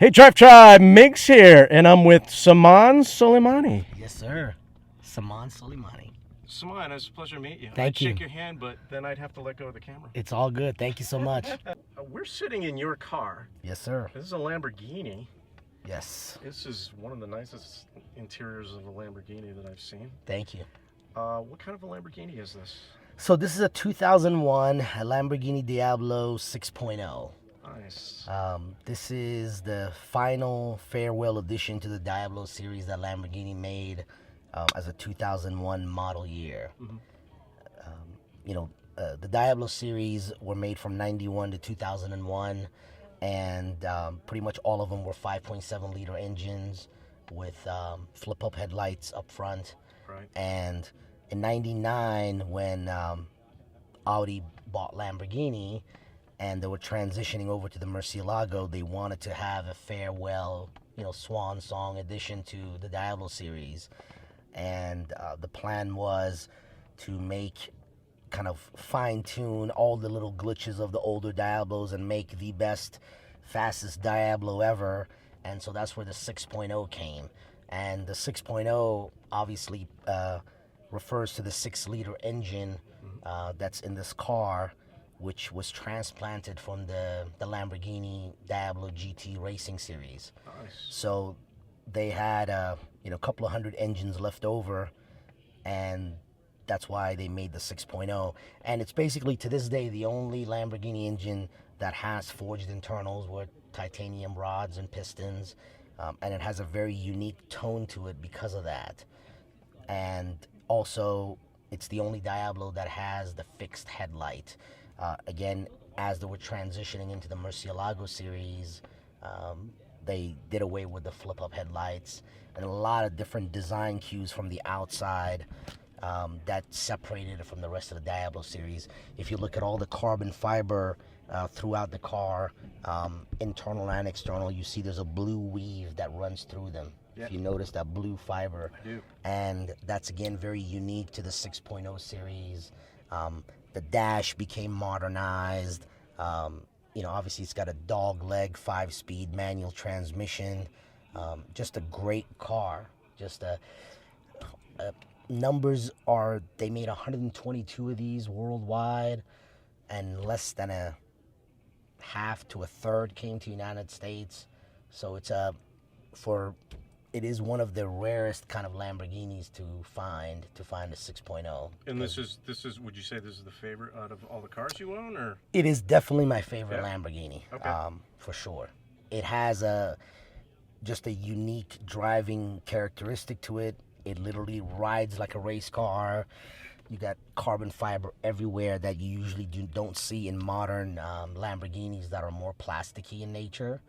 Hey, Drivetribe, Migz here, and I'm with Saman Soleymani. Yes, sir. Saman Soleymani. Saman, it's a pleasure to meet you. Thank you. I'd shake your hand, but then I'd have to let go of the camera. It's all good. Thank you so much. We're sitting in your car. Yes, sir. This is a Lamborghini. Yes. This is one of the nicest interiors of a Lamborghini that I've seen. Thank you. What kind of a Lamborghini is this? So this is a 2001 Lamborghini Diablo 6.0. Nice. This is the final farewell edition to the Diablo series that Lamborghini made as a 2001 model year. Mm-hmm. The Diablo series were made from 91 to 2001, and pretty much all of them were 5.7 liter engines with flip-up headlights up front. Right. And in 99, when Audi bought Lamborghini and they were transitioning over to the Murcielago, they wanted to have a farewell, swan song addition to the Diablo series. And the plan was to kind of fine-tune all the little glitches of the older Diablos and make the best, fastest Diablo ever. And so that's where the 6.0 came. And the 6.0 obviously refers to the 6-liter engine that's in this car, which was transplanted from the Lamborghini Diablo GT Racing Series. Nice. So they had a couple of hundred engines left over, and that's why they made the 6.0. And it's basically, to this day, the only Lamborghini engine that has forged internals with titanium rods and pistons, and it has a very unique tone to it because of that. And also, it's the only Diablo that has the fixed headlight. Again, as they were transitioning into the Murcielago series, they did away with the flip-up headlights and a lot of different design cues from the outside that separated it from the rest of the Diablo series. If you look at all the carbon fiber throughout the car, internal and external, you see there's a blue weave that runs through them. Yeah. If you notice that blue fiber. I do. And that's, again, very unique to the 6.0 series. The dash became modernized. Obviously it's got a dog leg 5-speed manual transmission. Just a great car. Numbers are, they made 122 of these worldwide, and less than a half to a third came to the United States. So it is one of the rarest kind of Lamborghinis to find a 6.0. And this is, would you say this is the favorite out of all the cars you own, or? It is definitely my favorite Lamborghini, Okay. for sure. It has just a unique driving characteristic to it. It literally rides like a race car. You got carbon fiber everywhere that you usually don't see in modern Lamborghinis that are more plasticky in nature.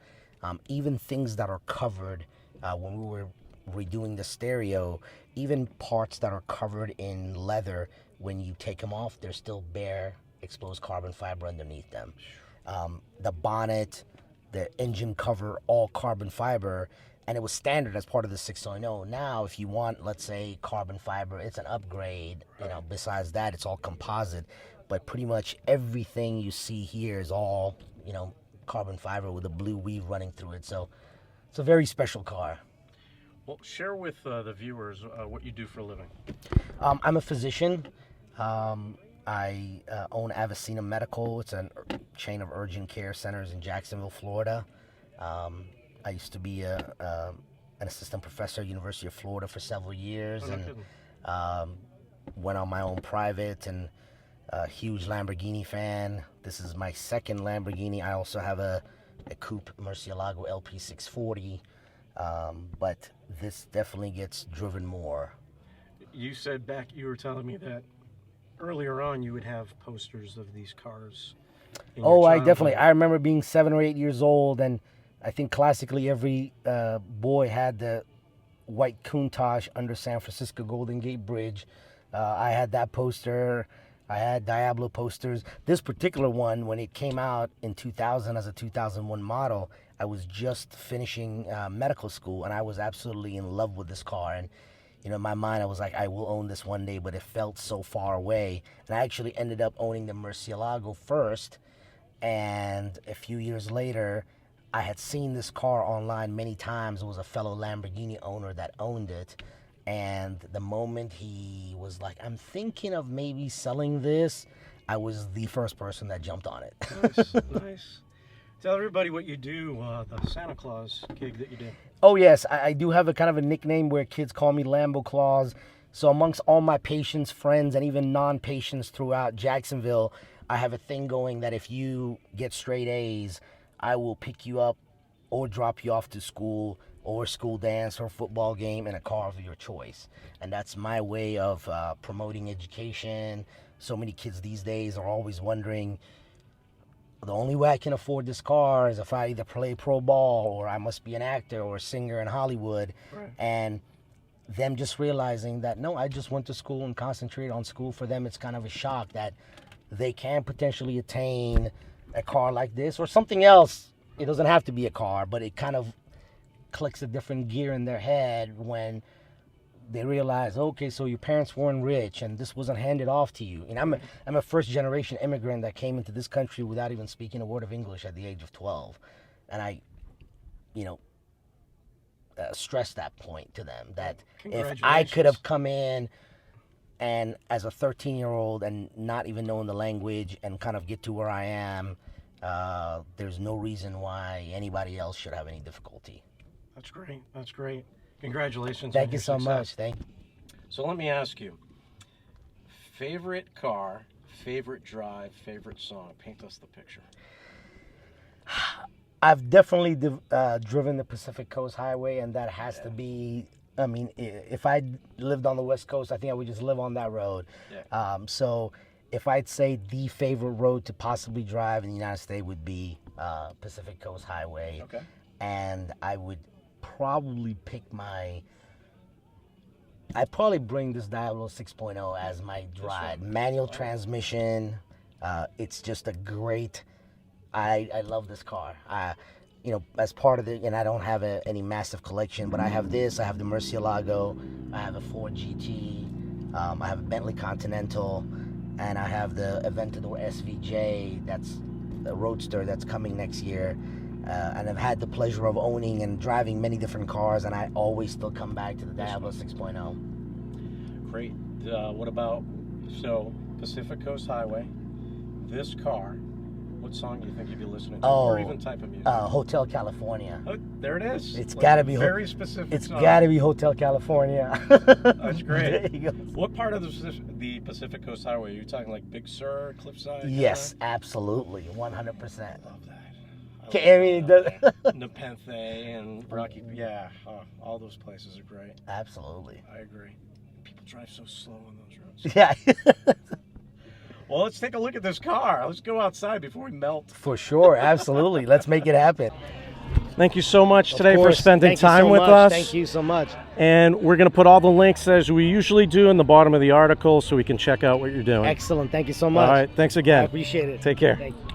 Even things that are covered, when we were redoing the stereo, even parts that are covered in leather, when you take them off, there's still bare exposed carbon fiber underneath them. The bonnet, the engine cover, all carbon fiber, and it was standard as part of the 6.0. Now, if you want, let's say, carbon fiber, it's an upgrade. Besides that, it's all composite. But pretty much everything you see here is all, carbon fiber with a blue weave running through it. So it's a very special car. Well, share with the viewers what you do for a living. I'm a physician. I own Avicenna Medical. It's a chain of urgent care centers in Jacksonville, Florida. I used to be an assistant professor at University of Florida for several years, and went on my own private, and a huge Lamborghini fan. This is my second Lamborghini. I also have a coupe Murcielago LP640, but this definitely gets driven more. You said you were telling me that earlier on you would have posters of these cars. I remember being 7 or 8 years old, and I think classically every boy had the white Countach under San Francisco Golden Gate Bridge. I had that poster. I had Diablo posters. This particular one, when it came out in 2000 as a 2001 model, I was just finishing medical school, and I was absolutely in love with this car. And in my mind, I was like, I will own this one day, but it felt so far away. And I actually ended up owning the Murcielago first, and a few years later, I had seen this car online many times. It was a fellow Lamborghini owner that owned it. And the moment he was like, I'm thinking of maybe selling this, I was the first person that jumped on it. Nice, nice. Tell everybody what you do, the Santa Claus gig that you do. Oh, yes. I do have a kind of a nickname where kids call me Lambo Claus. So amongst all my patients, friends, and even non-patients throughout Jacksonville, I have a thing going that if you get straight A's, I will pick you up or drop you off to school or school dance or football game in a car of your choice. And that's my way of promoting education. So many kids these days are always wondering, the only way I can afford this car is if I either play pro ball or I must be an actor or a singer in Hollywood. Right. And them just realizing that, no, I just went to school and concentrate on school. For them, it's kind of a shock that they can potentially attain a car like this or something else. It doesn't have to be a car, but it kind of clicks a different gear in their head when they realize, okay, so your parents weren't rich and this wasn't handed off to you. And I'm a first generation immigrant that came into this country without even speaking a word of English at the age of 12. And I, stress that point to them, that if I could have come in and as a 13-year-old and not even knowing the language and kind of get to where I am, there's no reason why anybody else should have any difficulty. That's great. That's great. Congratulations. Thank you so much. Thank you. So let me ask you, favorite car, favorite drive, favorite song. Paint us the picture. I've definitely driven the Pacific Coast Highway, and that has to be, I mean, if I lived on the West Coast, I think I would just live on that road. Yeah. So if I'd say the favorite road to possibly drive in the United States would be Pacific Coast Highway. Okay. And I would probably pick I'd probably bring this Diablo 6.0 as my drive. Manual transmission. It's just a great, I love this car. As part of it, and I don't have any massive collection, but I have this, I have the Murcielago, I have a Ford GT, I have a Bentley Continental, and I have the Aventador SVJ, that's a Roadster that's coming next year. And I've had the pleasure of owning and driving many different cars, and I always still come back to the Diablo 6.0. Great. What about, Pacific Coast Highway, this car, what song do you think you'd be listening to, or even type of music? Hotel California. Oh, there it is. It's got to be very specific. It's got to be Hotel California. That's great. There you go. What part of the Pacific Coast Highway? Are you talking like Big Sur, Cliffside? Yes, absolutely, 100%. Love that. I mean, Nepenthe and Rocky, all those places are great. Absolutely. I agree. People drive so slow on those roads. Yeah. Well, let's take a look at this car. Let's go outside before we melt. For sure, absolutely. Let's make it happen. Thank you so much today for spending time with us. Thank you so much. And we're going to put all the links, as we usually do, in the bottom of the article so we can check out what you're doing. Excellent. Thank you so much. All right. Thanks again. I appreciate it. Take care. Thank you.